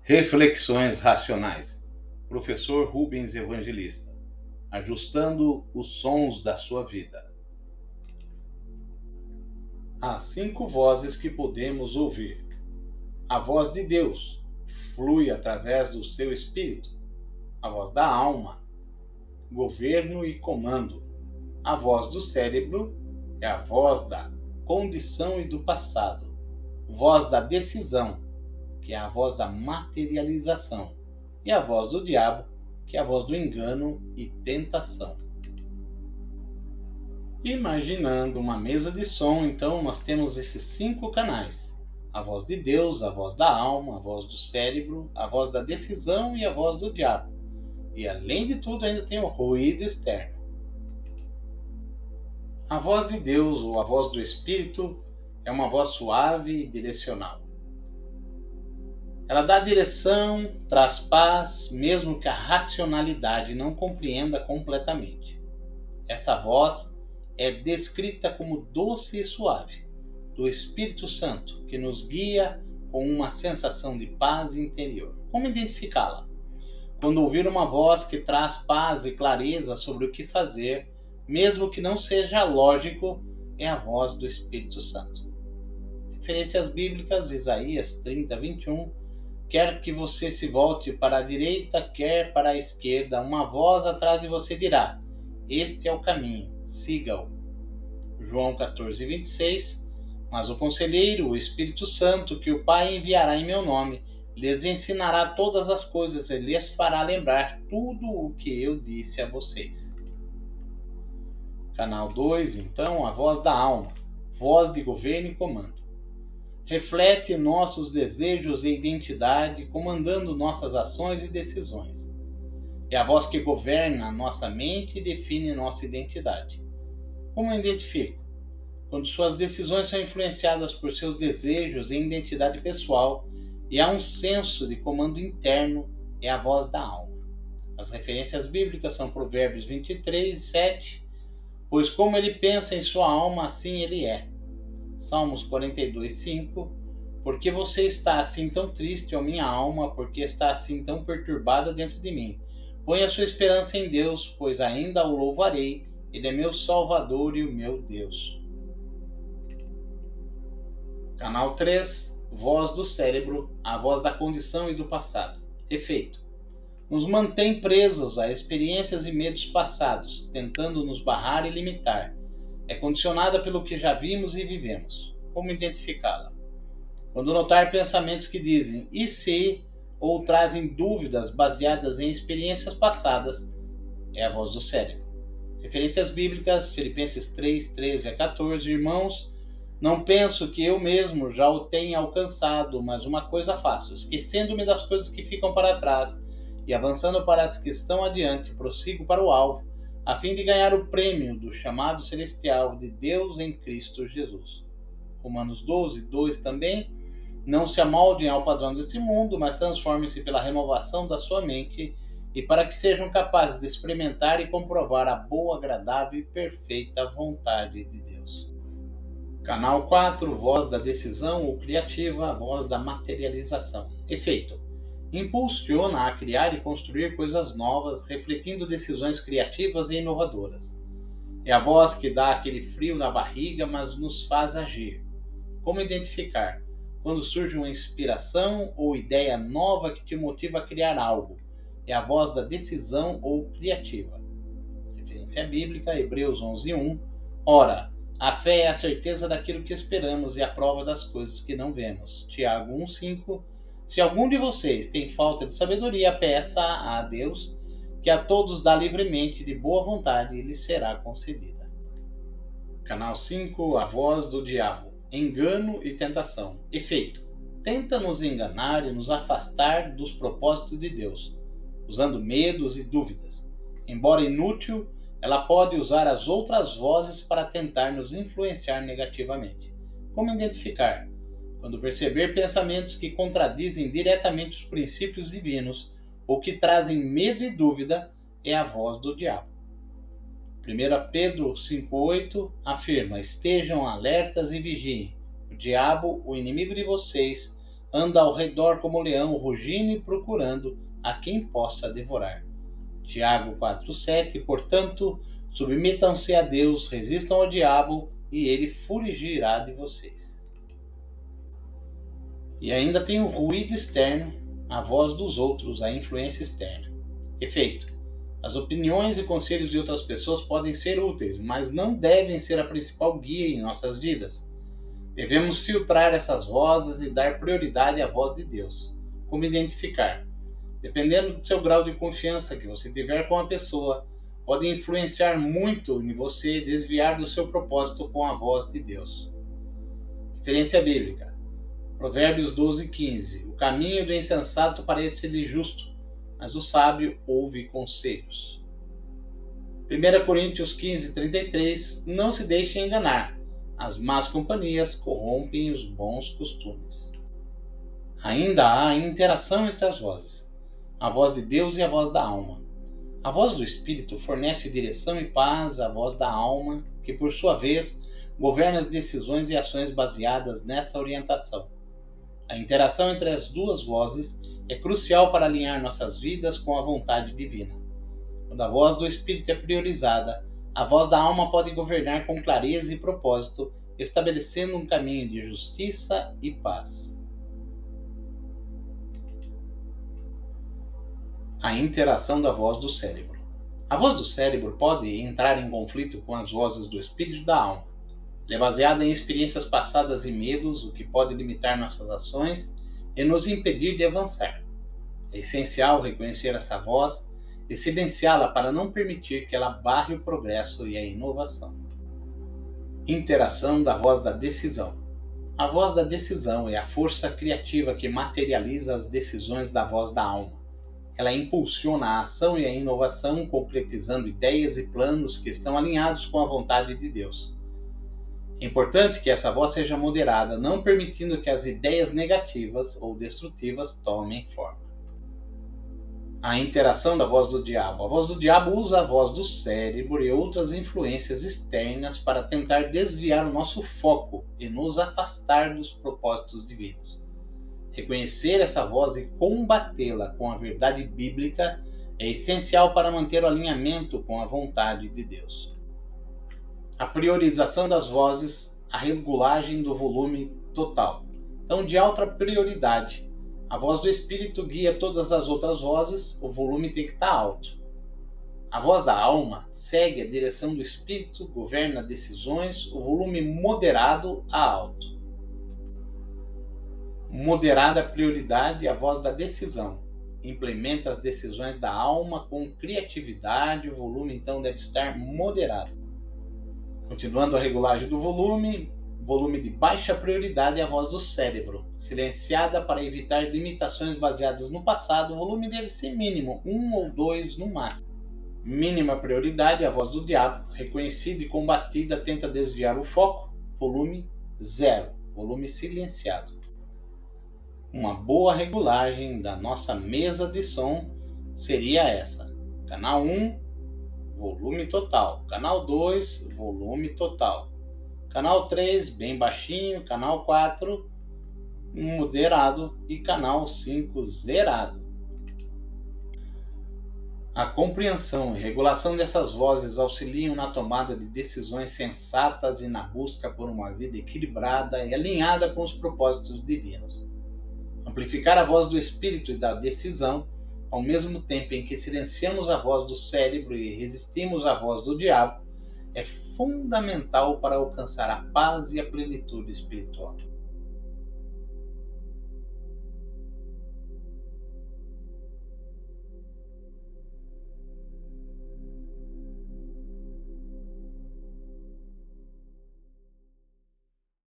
Reflexões racionais. Professor Rubens Evangelista. Ajustando os sons da sua vida. Há 5 vozes que podemos ouvir. A voz de Deus flui através do seu espírito. A voz da alma, governo e comando. A voz do cérebro é a voz da condição e do passado. Voz da decisão, que é a voz da materialização, e a voz do diabo, que é a voz do engano e tentação. Imaginando uma mesa de som, então nós temos esses 5 canais: a voz de Deus, a voz da alma, a voz do cérebro, a voz da decisão e a voz do diabo. E além de tudo ainda tem o ruído externo. A voz de Deus, ou a voz do Espírito, é uma voz suave e direcional. Ela dá direção, traz paz, mesmo que a racionalidade não compreenda completamente. Essa voz é descrita como doce e suave, do Espírito Santo, que nos guia com uma sensação de paz interior. Como identificá-la? Quando ouvir uma voz que traz paz e clareza sobre o que fazer, mesmo que não seja lógico, é a voz do Espírito Santo. Referências bíblicas, Isaías 30:21. Quer que você se volte para a direita, quer para a esquerda, uma voz atrás de você dirá: este é o caminho, siga-o. João 14:26. Mas o conselheiro, o Espírito Santo, que o Pai enviará em meu nome, lhes ensinará todas as coisas e lhes fará lembrar tudo o que eu disse a vocês. Canal 2, então, a voz da alma, voz de governo e comando. Reflete nossos desejos e identidade, comandando nossas ações e decisões. É a voz que governa nossa mente e define nossa identidade. Como eu identifico? Quando suas decisões são influenciadas por seus desejos e identidade pessoal, e há um senso de comando interno, é a voz da alma. As referências bíblicas são Provérbios 23:7, pois como ele pensa em sua alma, assim ele é. Salmos 42:5, por que você está assim tão triste, ó minha alma, porque está assim tão perturbada dentro de mim? Ponha sua esperança em Deus, pois ainda o louvarei, ele é meu Salvador e o meu Deus. Canal 3, voz do cérebro, a voz da condição e do passado. Efeito: nos mantém presos a experiências e medos passados, tentando nos barrar e limitar. É condicionada pelo que já vimos e vivemos. Como identificá-la? Quando notar pensamentos que dizem "e se?" ou trazem dúvidas baseadas em experiências passadas, é a voz do cérebro. Referências bíblicas, Filipenses 3:13-14. Irmãos, não penso que eu mesmo já o tenha alcançado, mas uma coisa faço, esquecendo-me das coisas que ficam para trás e avançando para as que estão adiante, prossigo para o alvo, a fim de ganhar o prêmio do chamado celestial de Deus em Cristo Jesus. Romanos 12:2 também. Não se amoldem ao padrão deste mundo, mas transformem-se pela renovação da sua mente, e para que sejam capazes de experimentar e comprovar a boa, agradável e perfeita vontade de Deus. Canal 4, voz da decisão ou criativa, a voz da materialização. Efeito: impulsiona a criar e construir coisas novas, refletindo decisões criativas e inovadoras. É a voz que dá aquele frio na barriga, mas nos faz agir. Como identificar? Quando surge uma inspiração ou ideia nova que te motiva a criar algo. É a voz da decisão ou criativa. Referência bíblica, Hebreus 11:1. Ora, a fé é a certeza daquilo que esperamos e a prova das coisas que não vemos. Tiago 1:5. Se algum de vocês tem falta de sabedoria, peça a Deus, que a todos dá livremente de boa vontade e lhe será concedida. Canal 5, a voz do diabo. Engano e tentação. Efeito: tenta nos enganar e nos afastar dos propósitos de Deus, usando medos e dúvidas. Embora inútil, ela pode usar as outras vozes para tentar nos influenciar negativamente. Como identificar? Quando perceber pensamentos que contradizem diretamente os princípios divinos ou que trazem medo e dúvida, é a voz do diabo. 1 Pedro 5:8 afirma: estejam alertas e vigiem. O diabo, o inimigo de vocês, anda ao redor como leão, rugindo e procurando a quem possa devorar. Tiago 4,7. Portanto, submetam-se a Deus, resistam ao diabo e ele fugirá de vocês. E ainda tem o ruído externo, a voz dos outros, a influência externa. Efeito: as opiniões e conselhos de outras pessoas podem ser úteis, mas não devem ser a principal guia em nossas vidas. Devemos filtrar essas vozes e dar prioridade à voz de Deus. Como identificar? Dependendo do seu grau de confiança que você tiver com a pessoa, pode influenciar muito em você desviar do seu propósito com a voz de Deus. Referência bíblica: Provérbios 12,15. O caminho do insensato parece-lhe justo, mas o sábio ouve conselhos. 1 Coríntios 15,33. Não se deixe enganar. As más companhias corrompem os bons costumes. Ainda há interação entre as vozes: a voz de Deus e a voz da alma. A voz do Espírito fornece direção e paz à voz da alma, que por sua vez governa as decisões e ações baseadas nessa orientação. A interação entre as duas vozes é crucial para alinhar nossas vidas com a vontade divina. Quando a voz do Espírito é priorizada, a voz da alma pode governar com clareza e propósito, estabelecendo um caminho de justiça e paz. A interação da voz do cérebro. A voz do cérebro pode entrar em conflito com as vozes do espírito e da alma. Ela é baseada em experiências passadas e medos, o que pode limitar nossas ações e nos impedir de avançar. É essencial reconhecer essa voz e silenciá-la para não permitir que ela barre o progresso e a inovação. Interação da voz da decisão. A voz da decisão é a força criativa que materializa as decisões da voz da alma. Ela impulsiona a ação e a inovação, concretizando ideias e planos que estão alinhados com a vontade de Deus. É importante que essa voz seja moderada, não permitindo que as ideias negativas ou destrutivas tomem forma. A interação da voz do diabo. A voz do diabo usa a voz do cérebro e outras influências externas para tentar desviar o nosso foco e nos afastar dos propósitos divinos. Reconhecer essa voz e combatê-la com a verdade bíblica é essencial para manter o alinhamento com a vontade de Deus. A priorização das vozes, a regulagem do volume total. Então, de alta prioridade, a voz do Espírito guia todas as outras vozes, o volume tem que estar alto. A voz da alma segue a direção do Espírito, governa decisões, o volume moderado a alto. Moderada prioridade, a voz da decisão. Implementa as decisões da alma com criatividade, o volume então deve estar moderado. Continuando a regulagem do volume de baixa prioridade é a voz do cérebro. Silenciada para evitar limitações baseadas no passado, o volume deve ser mínimo, 1 ou 2 no máximo. Mínima prioridade é a voz do diabo. Reconhecida e combatida, tenta desviar o foco, volume 0, volume silenciado. Uma boa regulagem da nossa mesa de som seria essa: canal 1, volume total, canal 2, volume total, canal 3, bem baixinho, canal 4, moderado e canal 5, zerado. A compreensão e regulação dessas vozes auxiliam na tomada de decisões sensatas e na busca por uma vida equilibrada e alinhada com os propósitos divinos. Amplificar a voz do Espírito e da decisão, ao mesmo tempo em que silenciamos a voz do cérebro e resistimos à voz do diabo, é fundamental para alcançar a paz e a plenitude espiritual.